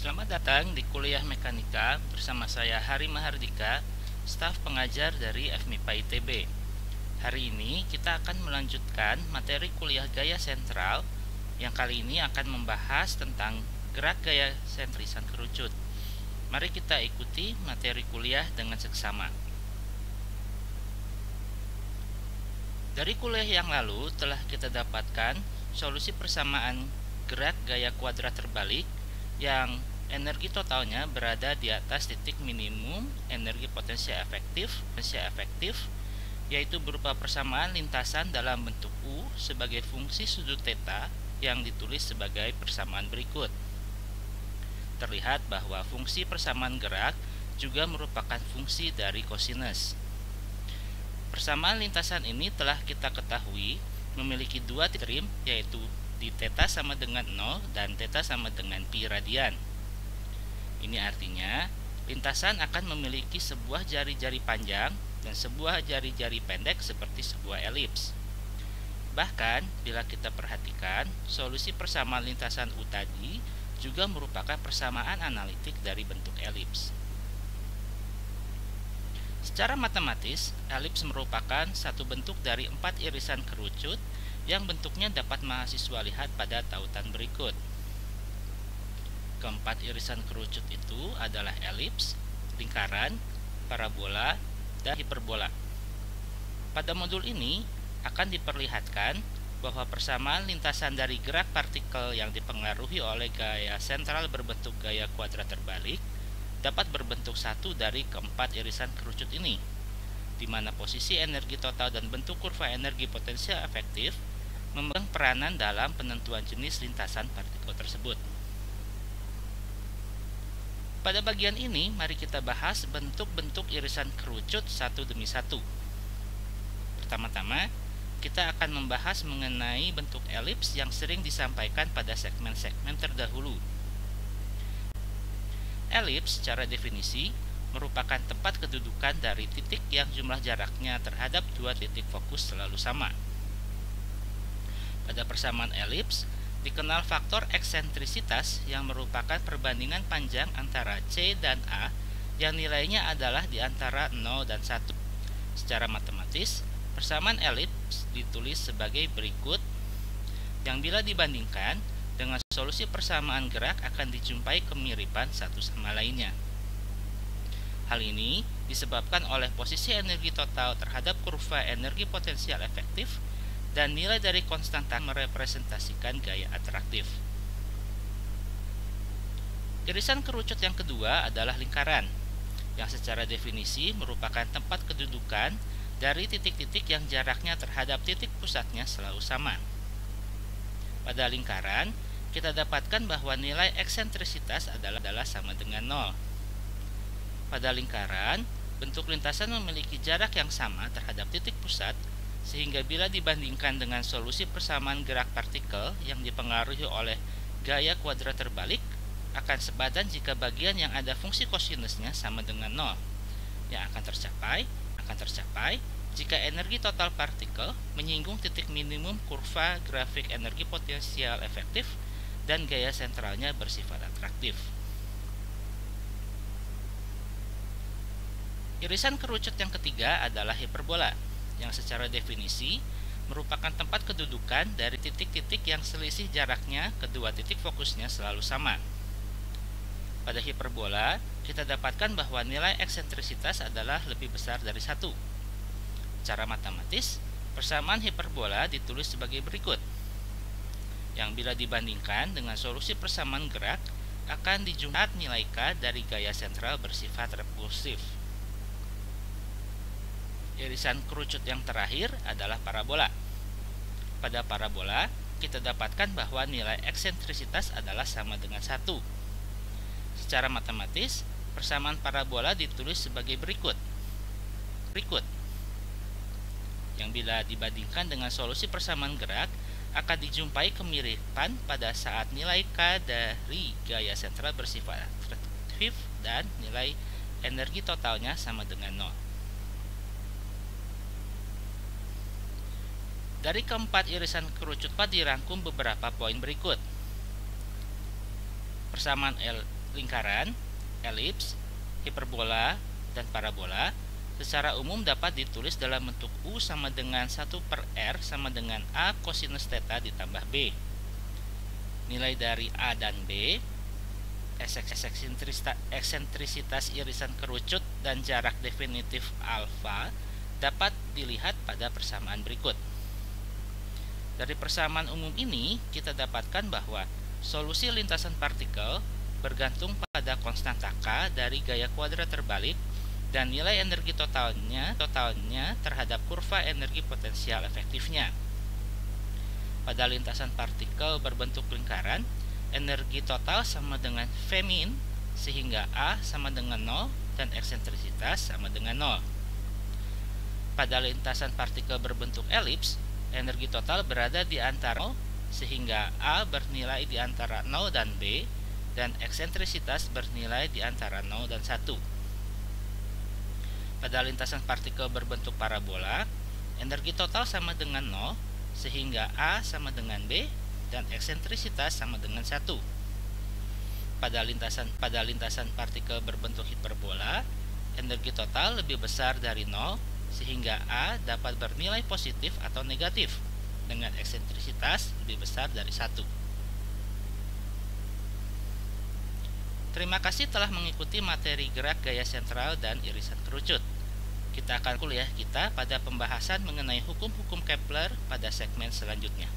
Selamat datang di kuliah mekanika bersama saya Hari Mahardika, staf pengajar dari FMIPA ITB. Hari ini kita akan melanjutkan materi kuliah gaya sentral yang kali ini akan membahas tentang gerak gaya sentrisan kerucut. Mari kita ikuti materi kuliah dengan seksama. Dari kuliah yang lalu telah kita dapatkan solusi persamaan gerak gaya kuadrat terbalik yang energi totalnya berada di atas titik minimum energi potensial efektif, yaitu berupa persamaan lintasan dalam bentuk U sebagai fungsi sudut theta yang ditulis sebagai persamaan berikut. Terlihat bahwa fungsi persamaan gerak juga merupakan fungsi dari kosinus. Persamaan lintasan ini telah kita ketahui memiliki dua ekstrim, yaitu di theta sama dengan 0 dan theta sama dengan pi radian. Ini artinya lintasan akan memiliki sebuah jari-jari panjang dan sebuah jari-jari pendek seperti sebuah elips. Bahkan bila kita perhatikan, solusi persamaan lintasan U tadi juga merupakan persamaan analitik dari bentuk elips. Secara matematis, elips merupakan satu bentuk dari 4 irisan kerucut yang bentuknya dapat mahasiswa lihat pada tautan berikut. Keempat irisan kerucut itu adalah elips, lingkaran, parabola, dan hiperbola. Pada modul ini akan diperlihatkan bahwa persamaan lintasan dari gerak partikel yang dipengaruhi oleh gaya sentral berbentuk gaya kuadrat terbalik dapat berbentuk satu dari keempat irisan kerucut ini, di mana posisi energi total dan bentuk kurva energi potensial efektif memegang peranan dalam penentuan jenis lintasan partikel tersebut. Pada bagian ini, mari kita bahas bentuk-bentuk irisan kerucut satu demi satu. Pertama-tama, kita akan membahas mengenai bentuk elips yang sering disampaikan pada segmen-segmen terdahulu. Elips secara definisi merupakan tempat kedudukan dari titik yang jumlah jaraknya terhadap dua titik fokus selalu sama. Pada persamaan elips, dikenal faktor eksentrisitas yang merupakan perbandingan panjang antara C dan A yang nilainya adalah di antara 0 dan 1. Secara matematis, persamaan elips ditulis sebagai berikut, yang bila dibandingkan dengan solusi persamaan gerak akan dijumpai kemiripan satu sama lainnya. Hal ini disebabkan oleh posisi energi total terhadap kurva energi potensial efektif dan nilai dari konstanta merepresentasikan gaya atraktif. Irisan kerucut yang kedua adalah lingkaran, yang secara definisi merupakan tempat kedudukan dari titik-titik yang jaraknya terhadap titik pusatnya selalu sama. Pada lingkaran, kita dapatkan bahwa nilai eksentrisitas adalah sama dengan 0. Pada lingkaran, bentuk lintasan memiliki jarak yang sama terhadap titik pusat, sehingga bila dibandingkan dengan solusi persamaan gerak partikel yang dipengaruhi oleh gaya kuadrat terbalik akan sepadan jika bagian yang ada fungsi kosinusnya sama dengan 0, yang akan tercapai jika energi total partikel menyinggung titik minimum kurva grafik energi potensial efektif dan gaya sentralnya bersifat atraktif. Irisan kerucut yang ketiga adalah hiperbola, yang secara definisi merupakan tempat kedudukan dari titik-titik yang selisih jaraknya kedua titik fokusnya selalu sama. Pada hiperbola, kita dapatkan bahwa nilai eksentrisitas adalah lebih besar dari 1. Secara matematis, persamaan hiperbola ditulis sebagai berikut, yang bila dibandingkan dengan solusi persamaan gerak akan dijumpai nilai K dari gaya sentral bersifat repulsif. Irisan kerucut yang terakhir adalah parabola. Pada parabola, kita dapatkan bahwa nilai eksentrisitas adalah sama dengan 1. Secara matematis, persamaan parabola ditulis sebagai berikut, yang bila dibandingkan dengan solusi persamaan gerak akan dijumpai kemiripan pada saat nilai K dari gaya sentral bersifat atraktif dan nilai energi totalnya sama dengan 0. Dari keempat irisan kerucut dirangkum beberapa poin berikut. Persamaan lingkaran, elips, hiperbola, dan parabola secara umum dapat ditulis dalam bentuk U sama dengan 1/R sama dengan A kosinus theta ditambah B. Nilai dari A dan B, eksentrisitas irisan kerucut, dan jarak definitif alfa dapat dilihat pada persamaan berikut. Dari persamaan umum ini, kita dapatkan bahwa solusi lintasan partikel bergantung pada konstanta K dari gaya kuadrat terbalik dan nilai energi totalnya terhadap kurva energi potensial efektifnya. Pada lintasan partikel berbentuk lingkaran, energi total sama dengan V min, sehingga A sama dengan 0 dan eksentrisitas sama dengan 0. Pada lintasan partikel berbentuk elips, energi total berada di antara 0, sehingga A bernilai di antara 0 dan B, dan eksentrisitas bernilai di antara 0 dan 1. Pada lintasan partikel berbentuk parabola, energi total sama dengan 0, sehingga A sama dengan B, dan eksentrisitas sama dengan 1. Pada lintasan partikel berbentuk hiperbola, energi total lebih besar dari 0, sehingga A dapat bernilai positif atau negatif dengan eksentrisitas lebih besar dari 1. Terima kasih telah mengikuti materi gerak gaya sentral dan irisan kerucut. Kita akan kuliah kita pada pembahasan mengenai hukum-hukum Kepler pada segmen selanjutnya.